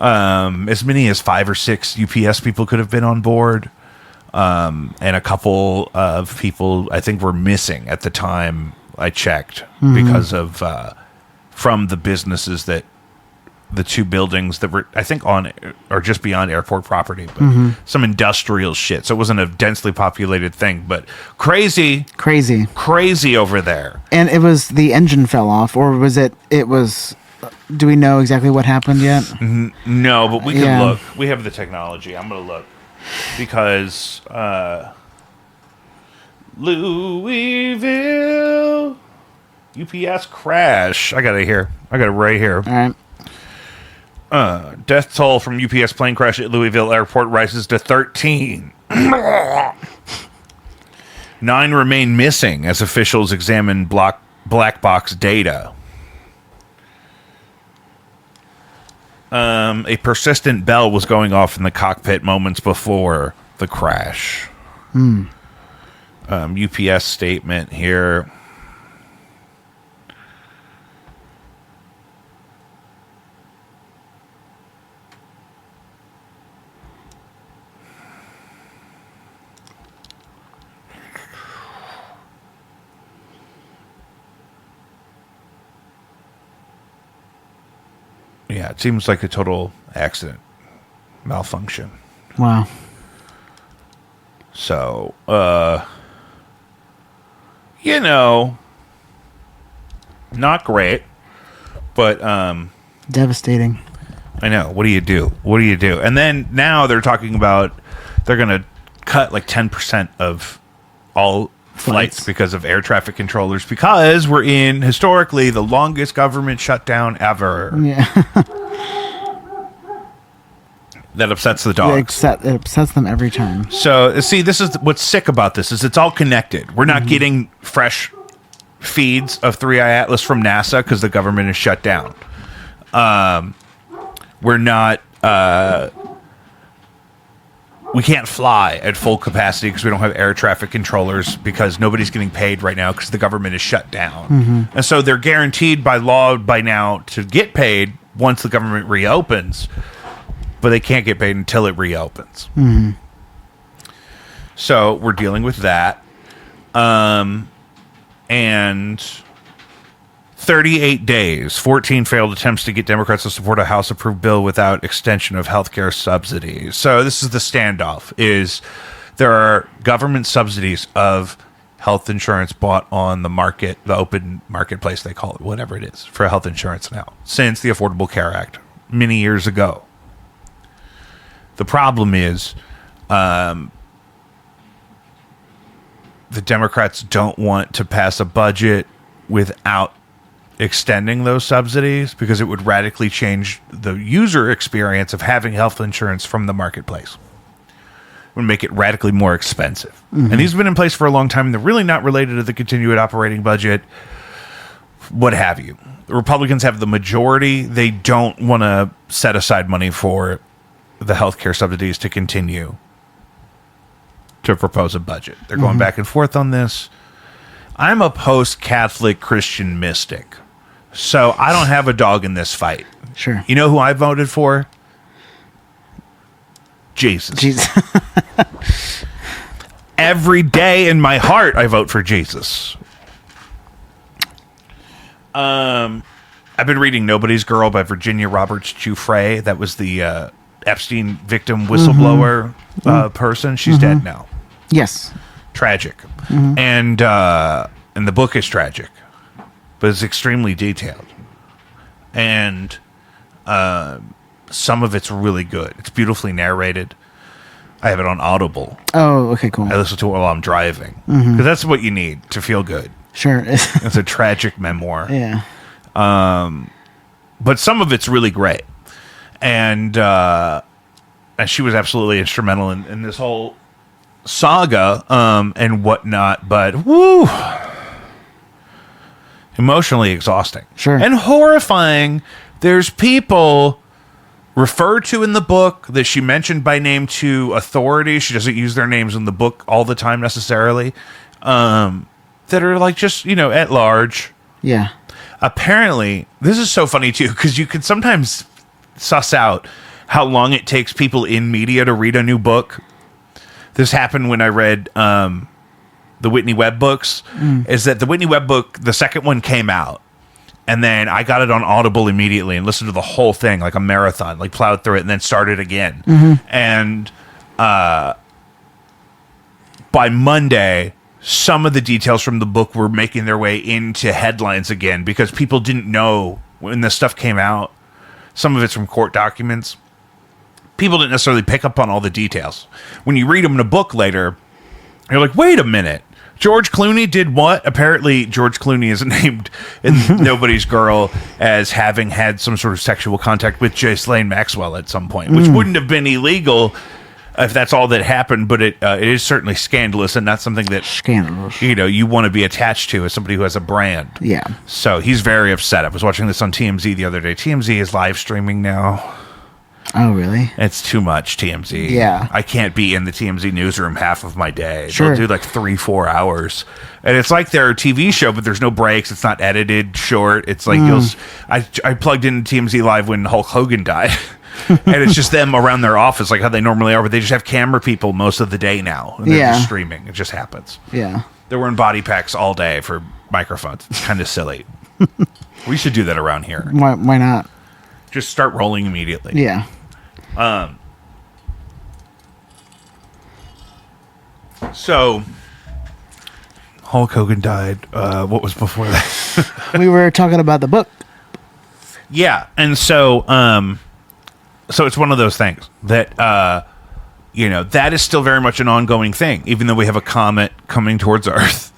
As many as 5 or 6 UPS people could have been on board. And a couple of people I think were missing at the time I checked because of from the businesses that the 2 buildings that were, I think, on or just beyond airport property, but some industrial shit. So it wasn't a densely populated thing, but crazy over there. And it was the engine fell off, or was it? It was. Do we know exactly what happened yet? No, but we can look. We have the technology. I'm gonna look because Louisville UPS crash. I got it right here. All right. Death toll from UPS plane crash at Louisville Airport rises to 13. 9 remain missing as officials examine black box data. A persistent bell was going off in the cockpit moments before the crash. UPS statement here. Yeah, it seems like a total accident, malfunction. Wow. So, you know, not great, but Devastating. I know. What do you do? What do you do? And then now they're talking about they're going to cut like 10% of all flights because of air traffic controllers, because we're in historically the longest government shutdown ever. Yeah. That upsets the dogs. It upsets them every time. So, see, this is what's sick about this is it's all connected. We're not getting fresh feeds of 3i Atlas from NASA because the government is shut down. We're not... we can't fly at full capacity because we don't have air traffic controllers because nobody's getting paid right now because the government is shut down. And so they're guaranteed by law by now to get paid once the government reopens, but they can't get paid until it reopens. So we're dealing with that. And 38 days, 14 failed attempts to get Democrats to support a House-approved bill without extension of healthcare subsidies. So this is the standoff, is there are government subsidies of health insurance bought on the market, the open marketplace, they call it, whatever it is, for health insurance now, since the Affordable Care Act many years ago. The problem is the Democrats don't want to pass a budget without extending those subsidies because it would radically change the user experience of having health insurance from the marketplace. It would make it radically more expensive. And these have been in place for a long time, and they're really not related to the continued operating budget, what have you. The Republicans have the majority. They don't want to set aside money for the healthcare subsidies to continue to propose a budget. They're going back and forth on this. I'm a post-Catholic Christian mystic, so I don't have a dog in this fight. Sure. You know who I voted for? Jesus. Every day in my heart, I vote for Jesus. I've been reading Nobody's Girl by Virginia Roberts Giuffre. That was the Epstein victim whistleblower person. She's dead now. Yes. Tragic. And the book is tragic, but it's extremely detailed. And some of it's really good. It's beautifully narrated. I have it on Audible. Oh, okay, cool. I listen to it while I'm driving. Because that's what you need to feel good. Sure. It's a tragic memoir. Yeah. But some of it's really great. And she was absolutely instrumental in this whole saga and whatnot. But, woo! Emotionally exhausting. Sure. And horrifying. There's people referred to in the book that she mentioned by name to authorities. She doesn't use their names in the book all the time necessarily. That are like just, at large. Yeah. Apparently, this is so funny too, because you can sometimes suss out how long it takes people in media to read a new book. This happened when I read the Whitney Webb books, is that the Whitney Webb book, the second one came out, and then I got it on Audible immediately and listened to the whole thing like a marathon, like plowed through it and then started again. And by Monday, some of the details from the book were making their way into headlines again because people didn't know when this stuff came out. Some of it's from court documents. People didn't necessarily pick up on all the details. When you read them in a book later, you're like, wait a minute. George Clooney did what? Apparently, George Clooney is named in Nobody's Girl as having had some sort of sexual contact with Ghislaine Maxwell at some point, which wouldn't have been illegal if that's all that happened, but it is certainly scandalous and not something that you want to be attached to as somebody who has a brand. Yeah. So he's very upset. I was watching this on TMZ the other day. TMZ is live streaming now. Oh, really? It's too much TMZ. Yeah. I can't be in the TMZ newsroom half of my day. Sure. They'll do like 3-4 hours. And it's like their TV show, but there's no breaks. It's not edited short. It's like I plugged in TMZ Live when Hulk Hogan died. And it's just them around their office like how they normally are, but they just have camera people most of the day now. And they're just streaming. It just happens. Yeah. They're wearing body packs all day for microphones. It's kind of silly. We should do that around here. Why not? Just start rolling immediately. Yeah. So Hulk Hogan died. What was before that? We were talking about the book. Yeah, and so it's one of those things that that is still very much an ongoing thing, even though we have a comet coming towards Earth.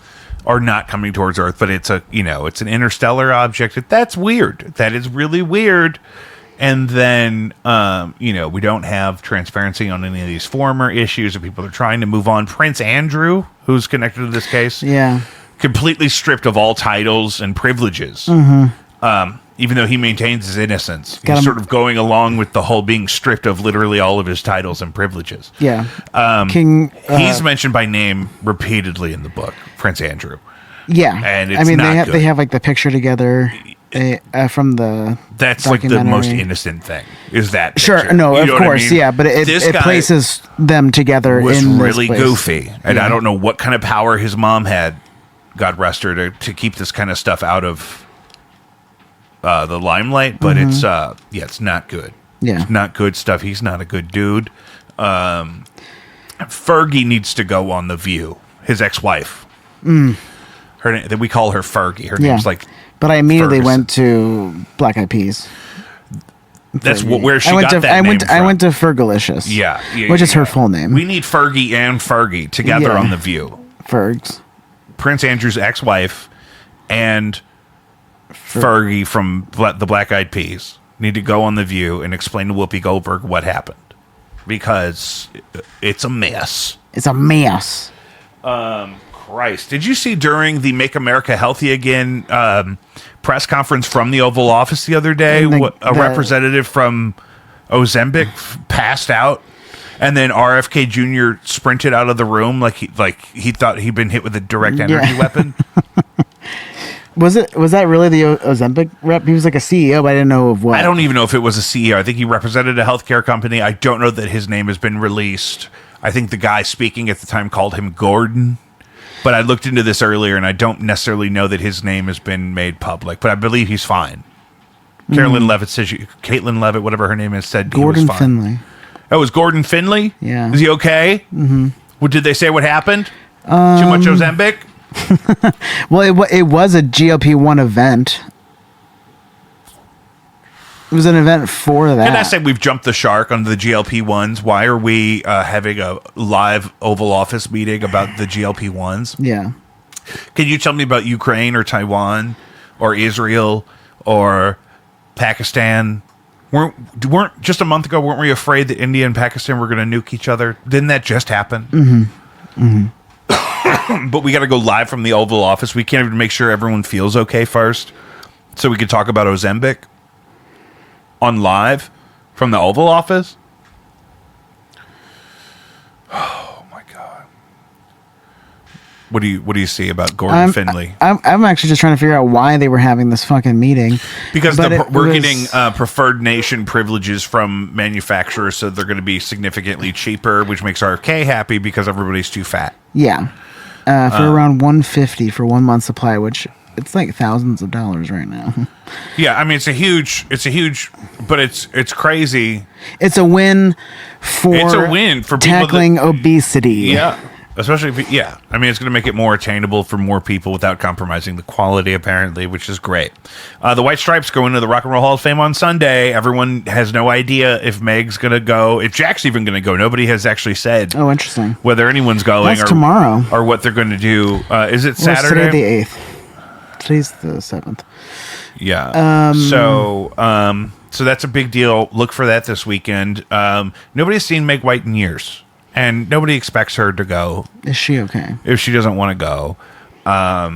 Or not coming towards Earth, but it's it's an interstellar object. That's weird. That is really weird. And then, we don't have transparency on any of these former issues, and people are trying to move on. Prince Andrew, who's connected to this case, completely stripped of all titles and privileges. Even though he maintains his innocence, he's sort of going along with the whole being stripped of literally all of his titles and privileges. Yeah. He's mentioned by name repeatedly in the book, Prince Andrew. Yeah. And it's they have like the picture together from the That's like the most innocent thing, is that picture. Sure, no, You of know what I course, mean? yeah, but it places them together was in really this place. goofy. And I don't know what kind of power his mom had, God rest her, to keep this kind of stuff out of the limelight, but it's not good. Yeah. It's not good stuff. He's not a good dude. Fergie needs to go on The View. His ex-wife. Her name, we call her Fergie. Her name's like. But I immediately Ferguson. went to Black Eyed Peas. That's where she I went got to, that I name went, from. I went to Fergalicious. Yeah, which is her full name. We need Fergie and Fergie together Yeah. on The View. Fergs. Prince Andrew's ex-wife and Fergie from the Black Eyed Peas need to go on The View and explain to Whoopi Goldberg what happened, because it's a mess. It's a mess. Christ. Did you see during the Make America Healthy Again press conference from the Oval Office the other day, a representative from Ozempic passed out, and then RFK Jr. sprinted out of the room like he thought he'd been hit with a direct energy weapon? Was that really the Ozempic rep? He was like a CEO, but I didn't know of what. I don't even know if it was a CEO. I think he represented a healthcare company. I don't know that his name has been released. I think the guy speaking at the time called him Gordon. But I looked into this earlier, and I don't necessarily know that his name has been made public. But I believe he's fine. Caitlin Levitt, whatever her name is, said Gordon he was fine. Finley. Oh, it was Gordon Finley? Yeah. Is he okay? Mm-hmm. Well, did they say what happened? Too much Ozempic? Well, it was a GLP-1 event. It was an event for that. Can I say we've jumped the shark on the GLP-1s? Why are we having a live Oval Office meeting about the GLP-1s? Yeah. Can you tell me about Ukraine or Taiwan or Israel or Pakistan? Weren't just a month ago, weren't we afraid that India and Pakistan were going to nuke each other? Didn't that just happen? Mm-hmm. Mm-hmm. But we got to go live from the Oval Office. We can't even make sure everyone feels okay first, so we could talk about Ozempic on live from the Oval Office. Oh my God! What do you see about Gordon Finley? I'm actually just trying to figure out why they were having this fucking meeting. Because we're getting preferred nation privileges from manufacturers, so they're going to be significantly cheaper, which makes RFK happy because everybody's too fat. Yeah. For around $150 for 1 month supply, which it's like thousands of dollars right now. Yeah, I mean it's a huge, but it's crazy. It's a win for people tackling obesity. Yeah. Especially I mean, it's going to make it more attainable for more people without compromising the quality, apparently, which is great. The White Stripes go into the Rock and Roll Hall of Fame on Sunday. Everyone has no idea if Meg's going to go, if Jack's even going to go. Nobody has actually said. Oh, interesting. Whether anyone's going That's tomorrow. Or what they're going to do. Is it Saturday? It's today the 8th. Today's the 7th. Yeah. So that's a big deal. Look for that this weekend. Nobody's seen Meg White in years. And nobody expects her to go. Is she okay? If she doesn't want to go. I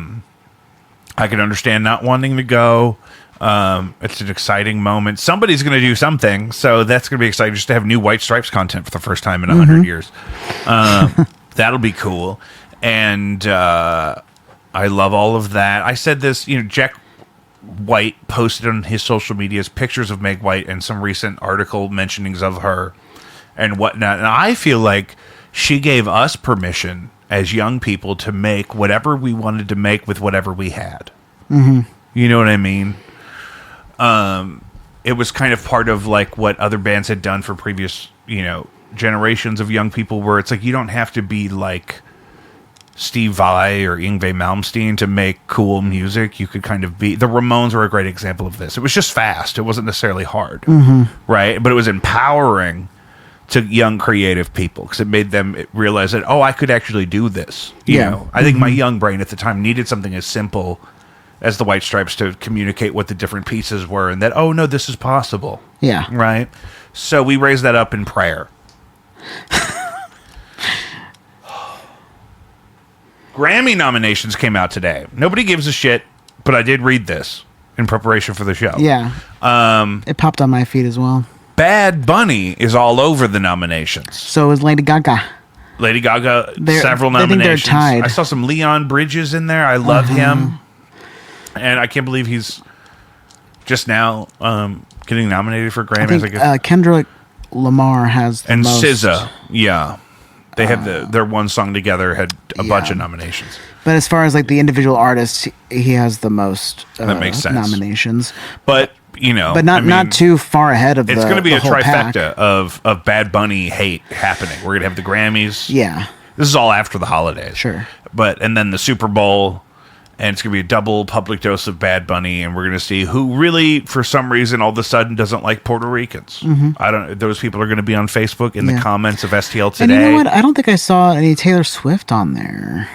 can understand not wanting to go. It's an exciting moment. Somebody's going to do something, so that's going to be exciting just to have new White Stripes content for the first time in 100 years. That'll be cool. And I love all of that. I said this, Jack White posted on his social medias pictures of Meg White and some recent article mentionings of her and whatnot. And I feel like she gave us permission as young people to make whatever we wanted to make with whatever we had. Mm-hmm. You know what I mean? It was kind of part of like what other bands had done for previous, generations of young people, where it's like you don't have to be like Steve Vai or Yngwie Malmsteen to make cool music. You could kind of be... The Ramones were a great example of this. It was just fast. It wasn't necessarily hard, right? But it was empowering to young creative people because it made them realize that, I could actually do this. You know? I think my young brain at the time needed something as simple as the White Stripes to communicate what the different pieces were and that, no, this is possible. Yeah. Right? So we raised that up in prayer. Grammy nominations came out today. Nobody gives a shit, but I did read this in preparation for the show. Yeah. It popped on my feed as well. Bad Bunny is all over the nominations. So is Lady Gaga. Lady Gaga, several nominations. I think they're tied. I saw some Leon Bridges in there. I love him. And I can't believe he's just now getting nominated for Grammys. I think Kendrick Lamar has the most. And SZA, yeah. They have their one song together had a bunch of nominations. But as far as like the individual artists, he has the most that makes sense. Nominations. But but not too far ahead of. It's going to be a trifecta pack. of Bad Bunny hate happening. We're going to have the Grammys. Yeah, this is all after the holidays. Sure, and then the Super Bowl. And it's going to be a double public dose of Bad Bunny, and we're going to see who really, for some reason, all of a sudden doesn't like Puerto Ricans. Mm-hmm. Those people are going to be on Facebook in the comments of STL Today. And you know what? I don't think I saw any Taylor Swift on there.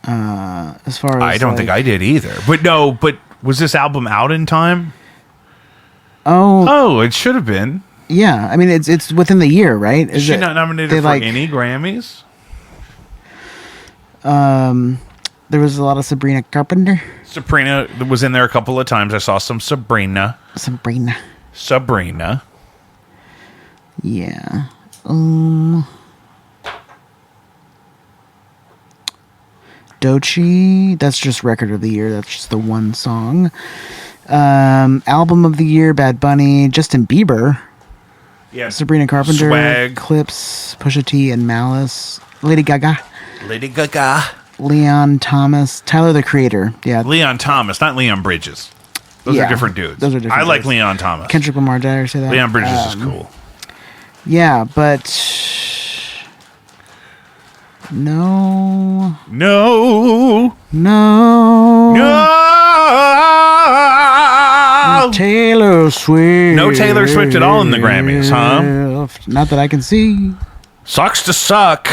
As far as I don't think I did either. But was this album out in time? Oh, it should have been. Yeah, I mean it's within the year, right? Is she not nominated for any Grammys? There was a lot of Sabrina Carpenter. Sabrina was in there a couple of times. I saw some Sabrina. Yeah. Doechii, that's just record of the year. That's just the one song. Album of the year, Bad Bunny, Justin Bieber. Yeah. Sabrina Carpenter. Swag. Clips, Pusha T and Malice. Lady Gaga. Leon Thomas, Tyler the Creator. Yeah, Leon Thomas, not Leon Bridges. Those are different dudes. I like Leon Thomas. Kendrick Lamar, did I ever say that? Leon Bridges is cool. Yeah, but no. Taylor Swift. No Taylor Swift at all in the Grammys, huh? Not that I can see. Sucks to suck.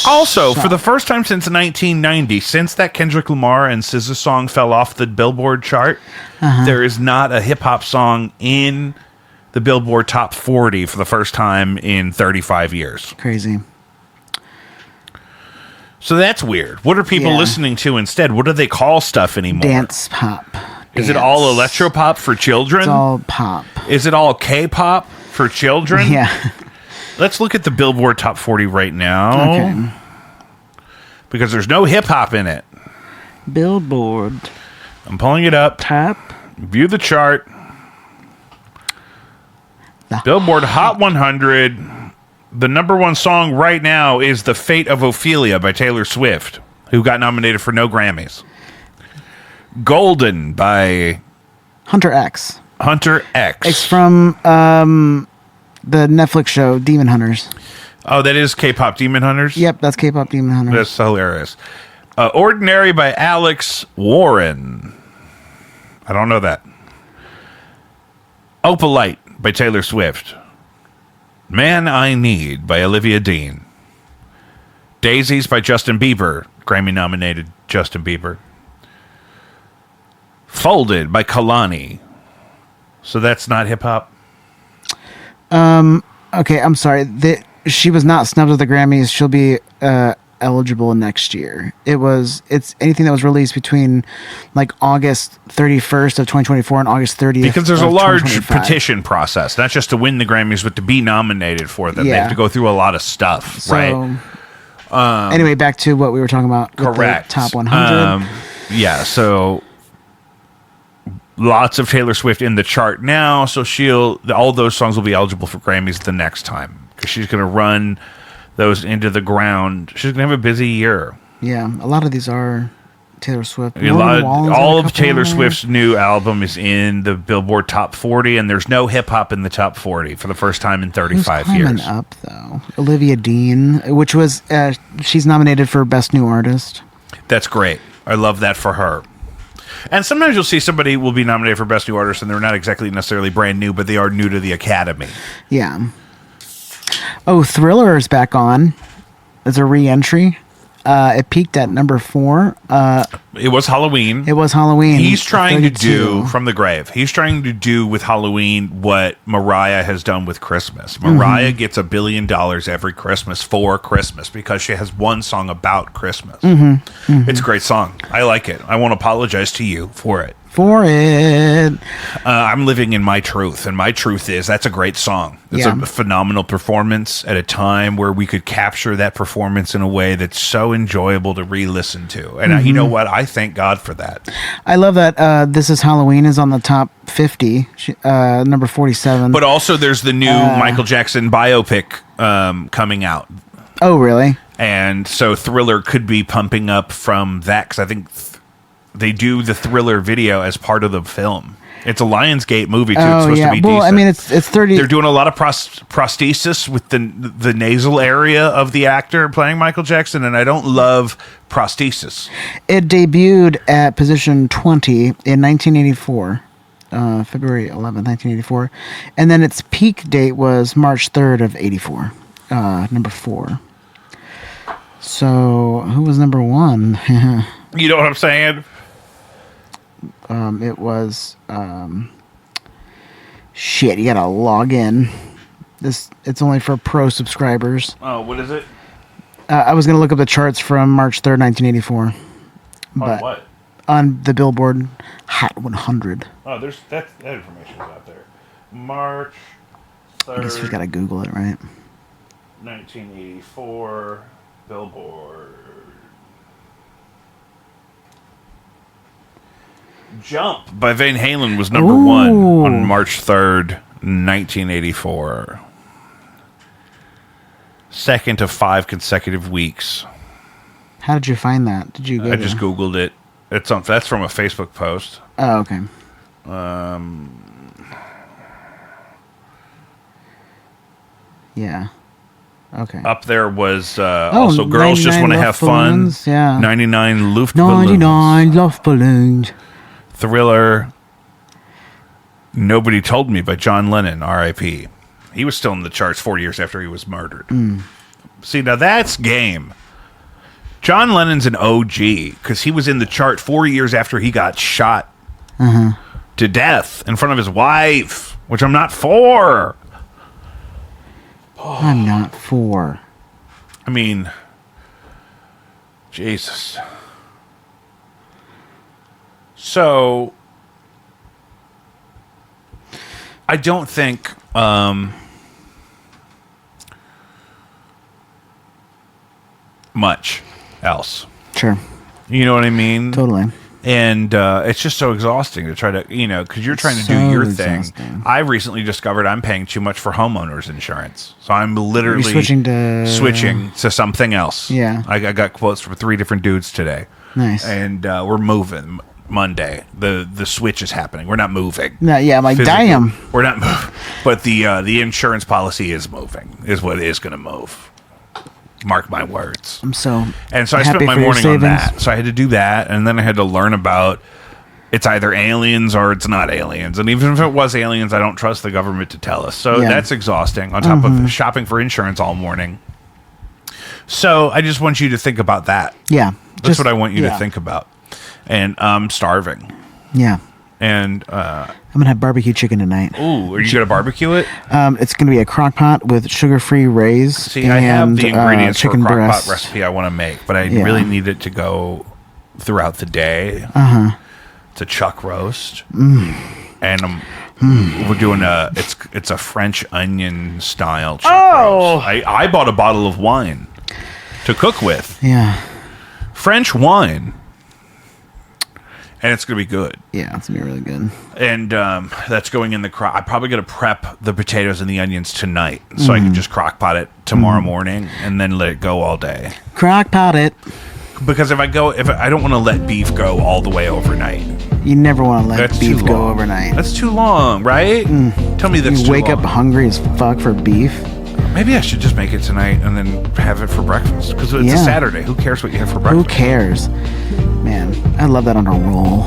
Also, suck. for the first time since 1990, since that Kendrick Lamar and SZA song fell off the Billboard chart, there is not a hip-hop song in the Billboard Top 40 for the first time in 35 years. Crazy. So that's weird. What are people listening to instead? What do they call stuff anymore? Dance pop. Is it all electropop for children? It's all pop. Is it all K-pop for children? Yeah. Let's look at the Billboard Top 40 right now. Okay. Because there's no hip-hop in it. Billboard. I'm pulling it up. Top. View the chart. Billboard Hot 100. The number one song right now is The Fate of Ophelia by Taylor Swift, who got nominated for no Grammys. Golden by Hunter X. X. It's from the Netflix show Demon Hunters. Oh, that is K-pop Demon Hunters? Yep, that's K-pop Demon Hunters. That's hilarious. Ordinary by Alex Warren. I don't know that. Opalite by Taylor Swift. Man I Need by Olivia Dean. Daisies by Justin Bieber. Grammy-nominated Justin Bieber. Folded by Kalani. So that's not hip-hop? Okay, I'm sorry. She was not snubbed at the Grammys. She'll be eligible next year. It's anything that was released between like August 31st of 2024 and August 30th. Because there's a of large 2025. petition process, not just to win the Grammys, but to be nominated for them. They Yeah. have to go through a lot of stuff, So, right? Anyway, back to what we were talking about. With Correct. The top 100. Yeah, so lots of Taylor Swift in the chart now, so all those songs will be eligible for Grammys the next time because she's going to run those into the ground. She's going to have a busy year. Yeah, a lot of these are Taylor Swift. All of Taylor Swift's new album is in the Billboard Top 40, and there's no hip hop in the Top 40 for the first time in 35 Who's years. up though? Olivia Dean, which was she's nominated for Best New Artist. That's great. I love that for her. And sometimes you'll see somebody will be nominated for Best New Artist, and they're not exactly necessarily brand new, but they are new to the Academy. Yeah. Oh, Thriller is back on as a re-entry. It peaked at number 4. It was Halloween. It was Halloween. He's trying 32. to do from the grave. He's trying to do with Halloween what Mariah has done with Christmas. Mariah gets $1 billion every Christmas for Christmas because she has one song about Christmas. It's a great song. I like it. I won't apologize to you for it. I'm living in my truth, and my truth is that's a great song. It's a phenomenal performance at a time where we could capture that performance in a way that's so enjoyable to re-listen to. And you know what? I thank God for that. I love that This Is Halloween is on the top 50, number 47. But also there's the new Michael Jackson biopic coming out. Oh, really? And so Thriller could be pumping up from that because I think they do the Thriller video as part of the film. It's a Lionsgate movie too. It's supposed to be decent. Well, I mean, it's 30. They're doing a lot of prosthesis with the nasal area of the actor playing Michael Jackson, and I don't love prosthesis. It debuted at position 20 in 1984, February 11th, 1984, and then its peak date was March 3rd of 84, number 4. So who was number 1? You know what I'm saying? It was shit. You gotta log in. It's only for pro subscribers. Oh, what is it? I was gonna look up the charts from March 3rd, 1984. On what? On the Billboard Hot 100. Oh, that information's out there. March 3rd. I guess we gotta Google it, right? 1984 Billboard. Jump by Van Halen was number 1 on March 3rd, 1984. Second of 5 consecutive weeks. How did you find that? Did you? I just Googled it. That's from a Facebook post. Oh, okay. Yeah. Okay. Up there was also Girls Just Want to Have Balloons, Fun. Yeah. 99 Luftballons. 99 Luftballons. Thriller. Nobody Told Me by John Lennon, R.I.P. He was still in the charts 4 years after he was murdered. See, now that's game. John Lennon's an OG because he was in the chart 4 years after he got shot to death in front of his wife, which I'm not for. I'm not for. I mean, Jesus. So, I don't think much else. Sure. You know what I mean? Totally. And it's just so exhausting to try to, because you're trying to do your thing. I recently discovered I'm paying too much for homeowners insurance. So I'm literally switching to something else. Yeah. I got quotes from 3 different dudes today. Nice. And we're moving Monday. The switch is happening. We're not moving. No, yeah, I'm like, Physically, damn. We're not moving. But the insurance policy is moving, is what is going to move. Mark my words. I'm so And so I happy spent my for your morning on savings. that. So I had to do that, and then I had to learn about it's either aliens or it's not aliens. And even if it was aliens, I don't trust the government to tell us. So that's exhausting on top of shopping for insurance all morning. So I just want you to think about that. Yeah. That's what I want you to think about. And I'm starving. Yeah. And I'm gonna have barbecue chicken tonight. ooh, are you gonna barbecue it? It's gonna be a crock pot with sugar-free rays. See, and, I have the ingredients for a chicken crock breast. pot recipe I want to make, but I Yeah. really need it to go throughout the day. It's a chuck roast, and we're doing it's a French onion style chuck roast. I bought a bottle of wine to cook with, Yeah, French wine, and it's gonna be good. yeah, it's gonna be really good. And that's going in the crock. I'm probably going to prep the potatoes and the onions tonight so I can just crock pot it tomorrow morning and then let it go all day. Crock pot it. Because if I don't want to let beef go all the way overnight. You never want to let That's beef too go long. overnight. That's too long, right? Tell me that's You too wake long. up hungry as fuck for beef. Maybe I should just make it tonight and then have it for breakfast. Because it's a Yeah. Saturday. Who cares what you have for Who breakfast? cares? Man, I love that on a roll.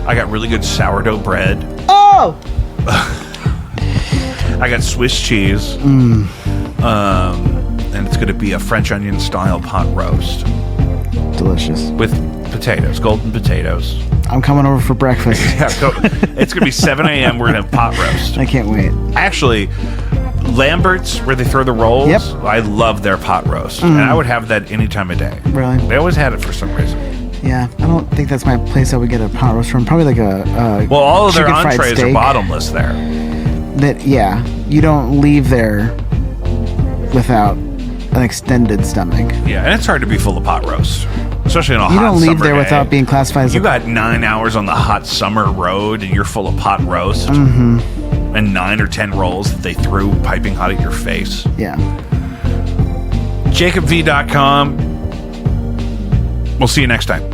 I got really good sourdough bread. Oh! I got Swiss cheese. And it's going to be a French onion style pot roast Delicious. with potatoes, golden potatoes. I'm coming over for breakfast. Yeah, it's going to be 7 a.m. We're going to have pot roast. I can't wait. Actually, Lambert's, where they throw the rolls, Yep. I love their pot roast. And I would have that any time of day. Really? They always had it for some reason. Yeah, I don't think that's my place I would get a pot roast from. Probably like a Well, all of their chicken fried entrees are steak. bottomless there. That, yeah, you don't leave there without an extended stomach. Yeah, and it's hard to be full of pot roast, especially on a You hot don't leave summer there day. without being classified as You a... got 9 hours on the hot summer road, and you're full of pot roast, and 9 or 10 rolls that they threw piping hot at your face. Yeah. JacobV.com. We'll see you next time.